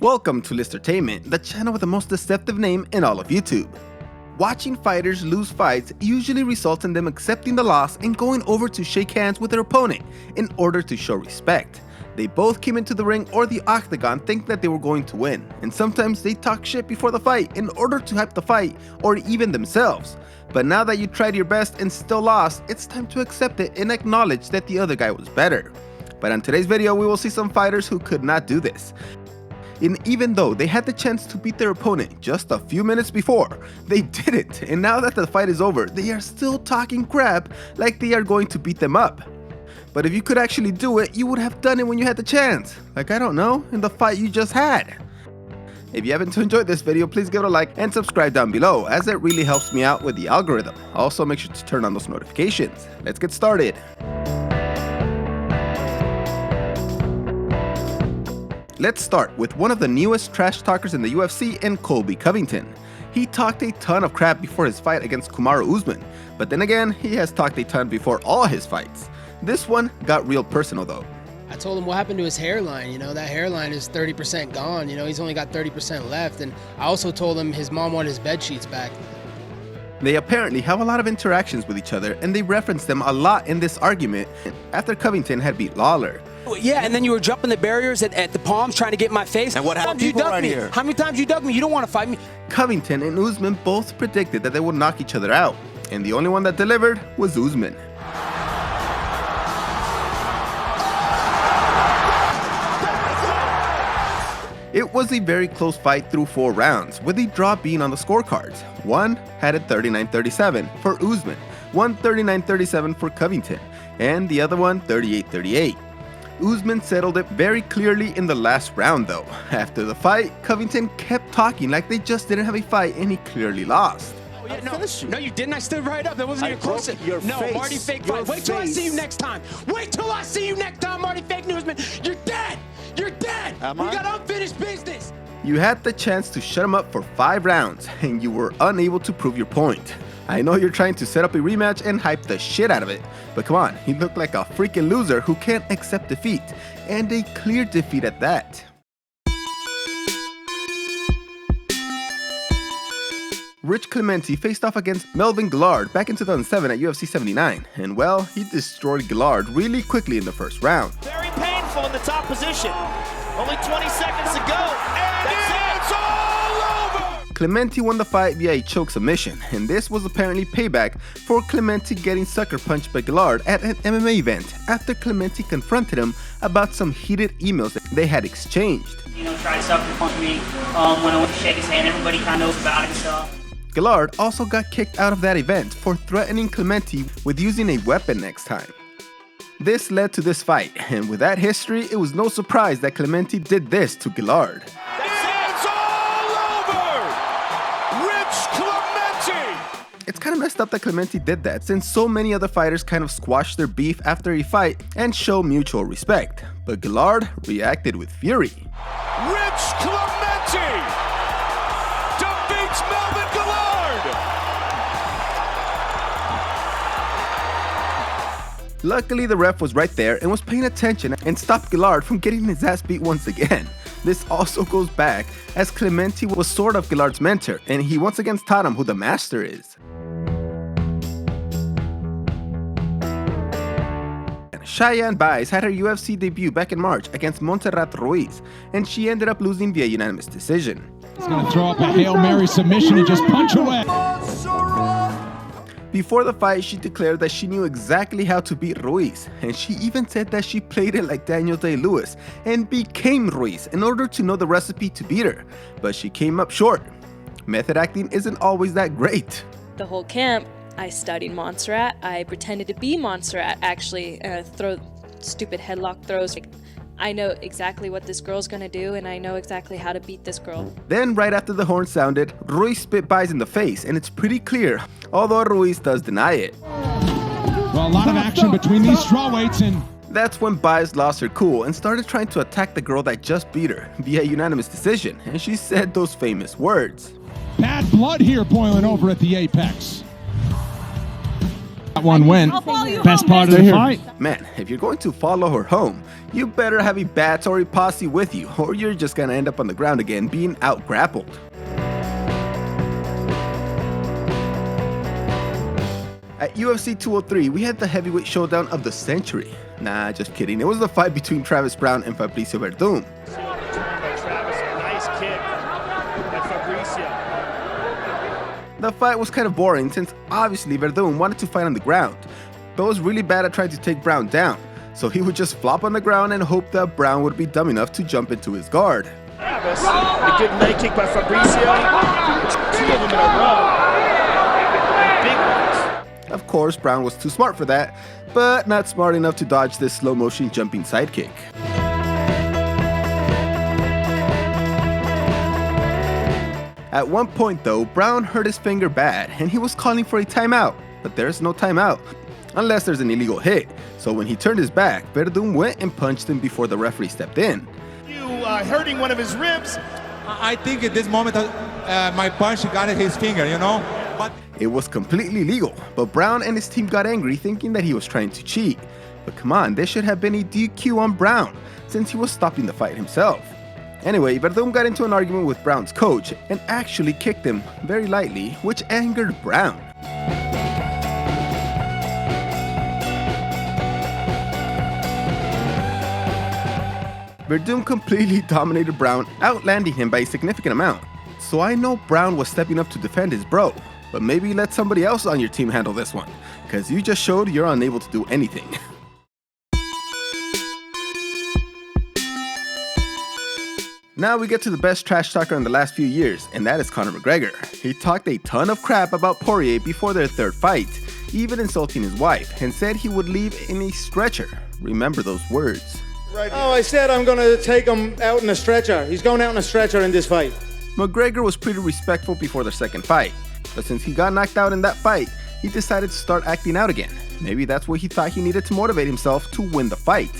Welcome to Listertainment, the channel with the most deceptive name in all of YouTube. Watching fighters lose fights usually results in them accepting the loss and going over to shake hands with their opponent in order to show respect. They both came into the ring or the octagon thinking that they were going to win, and sometimes they talk shit before the fight in order to hype the fight or even themselves. But now that you tried your best and still lost, it's time to accept it and acknowledge that the other guy was better. But on today's video, we will see some fighters who could not do this. And even though they had the chance to beat their opponent just a few minutes before, they didn't, and now that the fight is over, they are still talking crap like they are going to beat them up. But if you could actually do it, you would have done it when you had the chance, like I don't know, in the fight you just had. If you happen to enjoy this video, please give it a like and subscribe down below, as it really helps me out with the algorithm. Also make sure to turn on those notifications. Let's get started. Let's start with one of the newest trash talkers in the UFC and Colby Covington. He talked a ton of crap before his fight against Kamaru Usman, but then again, he has talked a ton before all his fights. This one got real personal though. I told him what happened to his hairline, that hairline is 30% gone, he's only got 30% left, and I also told him his mom wanted his bed sheets back. They apparently have a lot of interactions with each other, and they reference them a lot in this argument after Covington had beat Lawler. Yeah, and then you were jumping the barriers at the palms trying to get in my face. And what happened to people right here? How many times you dug me? You don't want to fight me. Covington and Usman both predicted that they would knock each other out, and the only one that delivered was Usman. It was a very close fight through 4 rounds, with the draw being on the scorecards. One had it 39-37 for Usman, one 39-37 for Covington, and the other one 38-38. Usman settled it very clearly in the last round though. After the fight, Covington kept talking like they just didn't have a fight and he clearly lost. Oh, yeah, no, you didn't. I stood right up. That wasn't even close. No, Marty, fake fight. Wait till I see you next time. Wait till I see you next time, Marty, fake newsman. You're dead. You're dead. We got unfinished business. You had the chance to shut him up for 5 rounds and you were unable to prove your point. I know you're trying to set up a rematch and hype the shit out of it, but come on, he looked like a freaking loser who can't accept defeat, and a clear defeat at that. Rich Clementi faced off against Melvin Guillard back in 2007 at UFC 79, and well, he destroyed Guillard really quickly in the first round. Very painful in the top position. Only 20 seconds to go. And it's all over! Clementi won the fight via a choke submission, and this was apparently payback for Clementi getting sucker punched by Guillard at an MMA event after Clementi confronted him about some heated emails that they had exchanged. Tried to sucker punch me when I went to shake his hand. Everybody kind of knows about it and stuff. Guillard also got kicked out of that event for threatening Clementi with using a weapon next time. This led to this fight, and with that history, it was no surprise that Clementi did this to Guillard. It's all over! Rich Clementi! It's kind of messed up that Clementi did that, since so many other fighters kind of squashed their beef after a fight and show mutual respect. But Guillard reacted with fury. Rich Clementi defeats Melvin Guillard! Luckily, the ref was right there and was paying attention and stopped Guillard from getting his ass beat once again. This also goes back as Clementi was sort of Guillard's mentor, and he once again taught him who the master is. Cheyenne Buys had her UFC debut back in March against Montserrat Ruiz, and she ended up losing via unanimous decision. He's going to throw up a Hail Mary submission and just punch away. Before the fight, she declared that she knew exactly how to beat Ruiz, and she even said that she played it like Daniel Day-Lewis and became Ruiz in order to know the recipe to beat her, but she came up short. Method acting isn't always that great. The whole camp, I studied Montserrat. I pretended to be Montserrat, actually, throw stupid headlock throws. I know exactly what this girl's gonna do, and I know exactly how to beat this girl. Then, right after the horn sounded, Ruiz spit Buys in the face, and it's pretty clear, although Ruiz does deny it. Well, a lot of action between these strawweights, and that's when Buys lost her cool and started trying to attack the girl that just beat her via unanimous decision, and she said those famous words. Bad blood here boiling over at the apex. That one went. Best part of the fight. Man, if you're going to follow her home, you better have a Battery posse with you, or you're just gonna end up on the ground again being out-grappled. At UFC 203, we had the heavyweight showdown of the century. Nah, just kidding. It was the fight between Travis Browne and Fabricio Werdum. Nice kick by Fabricio. The fight was kind of boring since obviously Werdum wanted to fight on the ground, but was really bad at trying to take Browne down, so he would just flop on the ground and hope that Browne would be dumb enough to jump into his guard. Travis, a good leg kick by Fabricio. 2 of them in a row. Big ones. Of course, Browne was too smart for that, but not smart enough to dodge this slow-motion jumping sidekick. At one point though, Browne hurt his finger bad and he was calling for a timeout, but there's no timeout, unless there's an illegal hit. So when he turned his back, Werdum went and punched him before the referee stepped in. Hurting one of his ribs. I think at this moment my punch got at his finger, you know? But it was completely legal, but Browne and his team got angry thinking that he was trying to cheat. But come on, there should have been a DQ on Browne, since he was stopping the fight himself. Anyway, Werdum got into an argument with Browne's coach and actually kicked him very lightly, which angered Browne. Werdum completely dominated Browne, outlanding him by a significant amount. So I know Browne was stepping up to defend his bro, but maybe let somebody else on your team handle this one, cause you just showed you're unable to do anything. Now we get to the best trash talker in the last few years, and that is Conor McGregor. He talked a ton of crap about Poirier before their third fight, even insulting his wife, and said he would leave in a stretcher. Remember those words. Oh, I said I'm gonna take him out in a stretcher. He's going out in a stretcher in this fight. McGregor was pretty respectful before their second fight, but since he got knocked out in that fight, he decided to start acting out again. Maybe that's what he thought he needed to motivate himself to win the fight,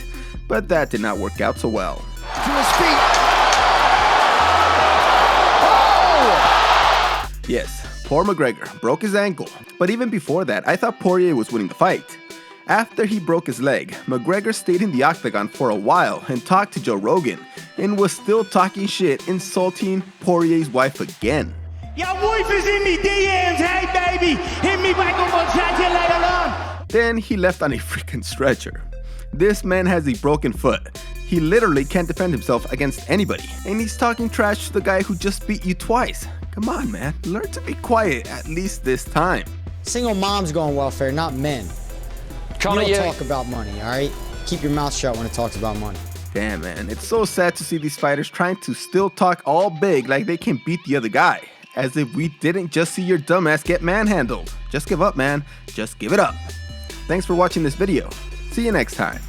but that did not work out so well. To his feet. Yes, poor McGregor broke his ankle, but even before that, I thought Poirier was winning the fight. After he broke his leg, McGregor stayed in the octagon for a while and talked to Joe Rogan, and was still talking shit, insulting Poirier's wife again. Your wife is in me DMs, hey baby, hit me back on my chat till later on. Then he left on a freaking stretcher. This man has a broken foot. He literally can't defend himself against anybody, and he's talking trash to the guy who just beat you twice. Come on, man, learn to be quiet at least this time. Single moms go on welfare, not men. You don't talk about money, all right? Keep your mouth shut when it talks about money. Damn, man, it's so sad to see these fighters trying to still talk all big like they can beat the other guy. As if we didn't just see your dumbass get manhandled. Just give up, man. Just give it up. Thanks for watching this video. See you next time.